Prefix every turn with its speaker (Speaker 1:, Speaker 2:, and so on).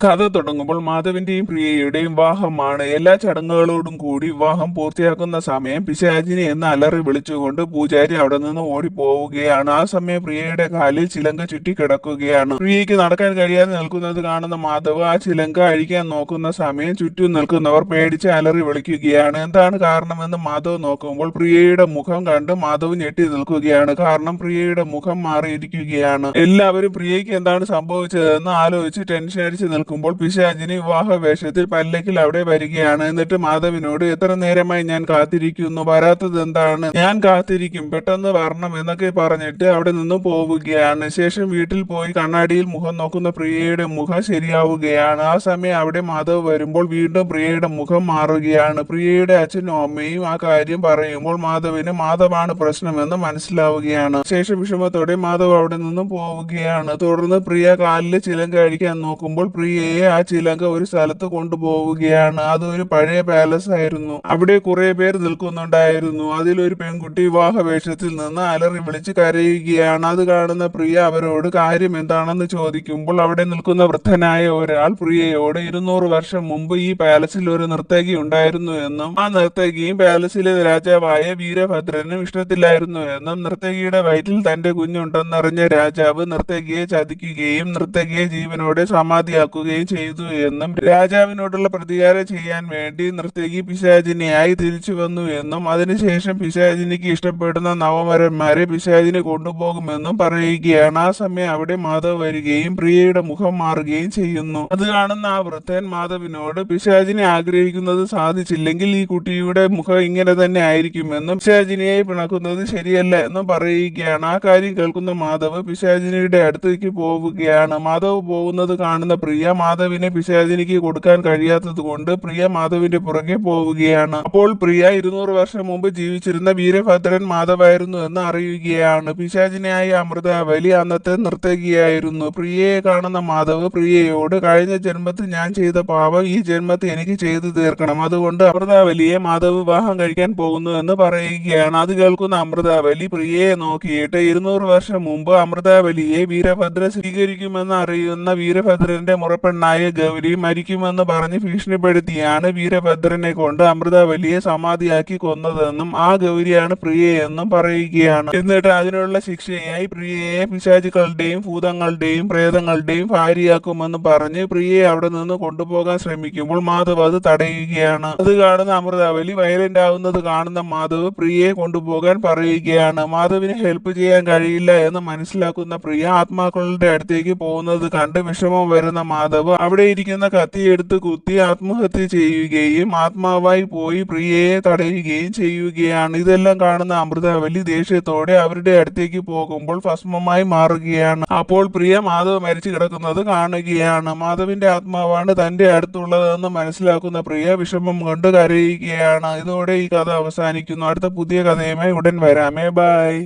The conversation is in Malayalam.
Speaker 1: കഥ തുടങ്ങുമ്പോൾ മാധവന്റെയും പ്രിയയുടെയും വിവാഹമാണ്. എല്ലാ ചടങ്ങുകളോടും കൂടി വിവാഹം പൂർത്തിയാക്കുന്ന സമയം പിശാചിനി എന്ന് അലറി വിളിച്ചുകൊണ്ട് പൂജാരി അവിടെ നിന്ന് ഓടിപ്പോവുകയാണ്. ആ സമയം പ്രിയയുടെ കാലിൽ ചിലങ്ക ചുറ്റി കിടക്കുകയാണ്. പ്രിയയ്ക്ക് നടക്കാൻ കഴിയാതെ നിൽക്കുന്നത് കാണുന്ന മാധവ് ആ ചിലങ്ക അഴിക്കാൻ നോക്കുന്ന സമയം ചുറ്റും നിൽക്കുന്നവർ പേടിച്ച് അലറി വിളിക്കുകയാണ്. എന്താണ് കാരണമെന്ന് മാധവ് നോക്കുമ്പോൾ പ്രിയയുടെ മുഖം കണ്ട് മാധവ് ഞെട്ടി നിൽക്കുകയാണ്. കാരണം പ്രിയയുടെ മുഖം മാറിയിരിക്കുകയാണ്. എല്ലാവരും പ്രിയയ്ക്ക് എന്താണ് സംഭവിച്ചതെന്ന് ആലോചിച്ച് ടെൻഷൻ അടിച്ച് നിൽക്കുമ്പോൾ പിശാചിനി വിവാഹ വേഷത്തിൽ പല്ലക്കിൽ അവിടെ വരികയാണ്. എന്നിട്ട് മാധവിനോട് എത്ര നേരമായി ഞാൻ കാത്തിരിക്കുന്നു, വരാത്തത് എന്താണ്, ഞാൻ കാത്തിരിക്കും, പെട്ടെന്ന് വരണം എന്നൊക്കെ പറഞ്ഞിട്ട് അവിടെ നിന്ന് പോവുകയാണ്. ശേഷം വീട്ടിൽ പോയി കണ്ണാടിയിൽ മുഖം നോക്കുന്ന പ്രിയയുടെ മുഖം ശരിയാവുകയാണ്. ആ സമയം അവിടെ മാധവ് വരുമ്പോൾ വീണ്ടും പ്രിയയുടെ മുഖം മാറുകയാണ്. പ്രിയയുടെ അച്ഛനും അമ്മയും ആ കാര്യം പറയുമ്പോൾ മാധവിന് മാധവാണ് പ്രശ്നമെന്ന് മനസ്സിലാവുകയാണ്. ശേഷം വിഷമത്തോടെ മാധവ് അവിടെ നിന്നും പോവുകയാണ്. തുടർന്ന് പ്രിയ കാലിൽ ചിലങ്ക അഴിക്കാൻ നോക്കുമ്പോൾ പ്രിയയെ ആ ചിലങ്ക ഒരു സ്ഥലത്ത് കൊണ്ടുപോവുകയാണ്. അതൊരു പഴയ പാലസ് ആയിരുന്നു. അവിടെ കുറെ പേർ നിൽക്കുന്നുണ്ടായിരുന്നു. അതിലൊരു പെൺകുട്ടി വിവാഹ വേഷത്തിൽ നിന്ന് അലറി വിളിച്ച് കരയുകയാണ്. അത് കാണുന്ന പ്രിയ അവരോട് കാര്യം എന്താണെന്ന് ചോദിക്കുമ്പോൾ അവിടെ നിൽക്കുന്ന വൃദ്ധനായ ഒരാൾ പ്രിയയോട് 200 വർഷം മുമ്പ് ഈ പാലസിൽ ഒരു നർത്തകി ഉണ്ടായിരുന്നു എന്നും ആ നർത്തകിയും പാലസിലെ രാജാവായ വീരഭദ്രനും ഇഷ്ടത്തിലായിരുന്നു എന്നും നർത്തകിയുടെ വയറ്റിൽ തന്റെ കുഞ്ഞുണ്ടെന്നറിഞ്ഞ രാജാവ് നർത്തകിയെ ചതിക്കുകയും നർത്തകിയെ ജീവനോടെ സമാധിയാക്കുകയും ചെയ്തു എന്നും രാജാവിനോടുള്ള പ്രതികാരം ചെയ്യാൻ വേണ്ടി നർത്തകി പിശാചിനിയായി തിരിച്ചു വന്നു എന്നും അതിനുശേഷം പിശാചിനിക്ക് ഇഷ്ടപ്പെടുന്ന നവവരന്മാരെ പിശാചിനി കൊണ്ടുപോകുമെന്നും പറയുകയാണ്. ആ സമയം അവിടെ മാധവ് വരികയും പ്രിയയുടെ മുഖം മാറുകയും ചെയ്യുന്നു. അത് കാണുന്ന ആ വൃദ്ധൻ മാധവിനോട് പിശാചിനി ആഗ്രഹിക്കുന്നത് സാധിച്ചില്ലെങ്കിൽ ഈ കുട്ടിയുടെ മുഖം ഇങ്ങനെ തന്നെ ആയിരിക്കുമെന്നും പിശാചിനിയെ പിണക്കുന്നത് ശരിയല്ല എന്നും പറയുകയാണ്. ആ കാര്യം കേൾക്കുന്ന മാധവ് പിശാചിനിയുടെ അടുത്തേക്ക് പോവുകയാണ്. മാധവ് പോകുന്നത് കാണുന്ന പ്രിയ മാധവിനെ പിശാചിനിക്ക് കൊടുക്കാൻ കഴിയാത്തത് കൊണ്ട് പ്രിയ മാധവിന്റെ പുറകെ പോവുകയാണ്. അപ്പോൾ പ്രിയ 200 വർഷം മുമ്പ് ജീവിച്ചിരുന്ന വീരഭദ്രൻ മാധവായിരുന്നു എന്ന് അറിയുകയാണ്. പിശാചിനിയായ അമൃതാവലി അന്നത്തെ നർത്തകിയായിരുന്നു. പ്രിയയെ കാണുന്ന മാധവ് പ്രിയയോട് കഴിഞ്ഞ ജന്മത്തിൽ ഞാൻ ചെയ്ത പാപം ഈ ജന്മത്തിൽ എനിക്ക് ചെയ്തു തീർക്കണം, അതുകൊണ്ട് അമൃതാവലിയെ മാധവ് വിവാഹം കഴിക്കാൻ പോകുന്നു എന്ന് പറയുകയാണ്. അത് കേൾക്കുന്ന അമൃതാവലി പ്രിയയെ നോക്കിയിട്ട് 200 വർഷം മുമ്പ് അമൃതാവലിയെ വീരഭദ്രൻ സ്വീകരിക്കുമെന്ന് അറിയുന്ന വീരഭദ്രന്റെ മുറപ്പെണ്ണായ ഗൗരി മരിക്കുമെന്ന് പറഞ്ഞ് ഭീഷണിപ്പെടുത്തിയാണ് വീരഭദ്രനെ കൊണ്ട് അമൃതാവലിയെ സമാധിയാക്കി കൊന്നതെന്നും ആ ഗൗരിയാണ് പ്രിയയെന്നും പറയുകയാണ്. എന്നിട്ട് അതിനുള്ള ശിക്ഷയായി പ്രിയയെ പിശാചുക്കളുടെയും ഭൂതങ്ങളുടെയും പ്രേതങ്ങളുടെയും ഭാര്യയാക്കുമെന്ന് പറഞ്ഞ് പ്രിയയെ അവിടെ നിന്ന് കൊണ്ടുപോകാൻ ശ്രമിക്കുമ്പോൾ മാധവ് അത് തടയുകയാണ്. അത് കാണുന്ന അമൃതാവലി വയലന്റ് ആവുന്നത് കാണുന്ന മാധവ് പ്രിയയെ കൊണ്ടുപോകാൻ പറയുകയാണ്. മാധവിന് ഹെൽപ്പ് ചെയ്യാൻ കഴിയില്ല എന്ന് മനസ്സിലാക്കുന്ന പ്രിയ ആത്മാക്കളുടെ അടുത്തേക്ക് പോകുന്നത് കണ്ട് വിഷമം വരുന്ന മാധവ് അവിടെ ഇരിക്കുന്ന കത്തിയെടുത്ത് കുത്തി ആത്മഹത്യ ചെയ്യുകയും ആത്മാവായി പോയി പ്രിയയെ തടയുകയും ചെയ്യുകയാണ്. ഇതെല്ലാം കാണുന്ന അമൃതാവലി ദേഷ്യത്തോടെ അവരുടെ അടുത്തേക്ക് പോകുമ്പോൾ ഭസ്മമായി മാറുകയാണ്. അപ്പോൾ പ്രിയ മാധവ് മരിച്ചു കിടക്കുന്നത് കാണുകയാണ്. മാധവിന്റെ ആത്മാവാണ് തന്റെ അടുത്തുള്ളതെന്ന് മനസ്സിലാക്കുന്ന പ്രിയ വിഷമം കൊണ്ട് കരയുകയാണ്. ഇതോടെ ഈ കഥ അവസാനിക്കുന്നു. അടുത്ത പുതിയ കഥയുമായി ഉടൻ വരാമേ. ബൈ.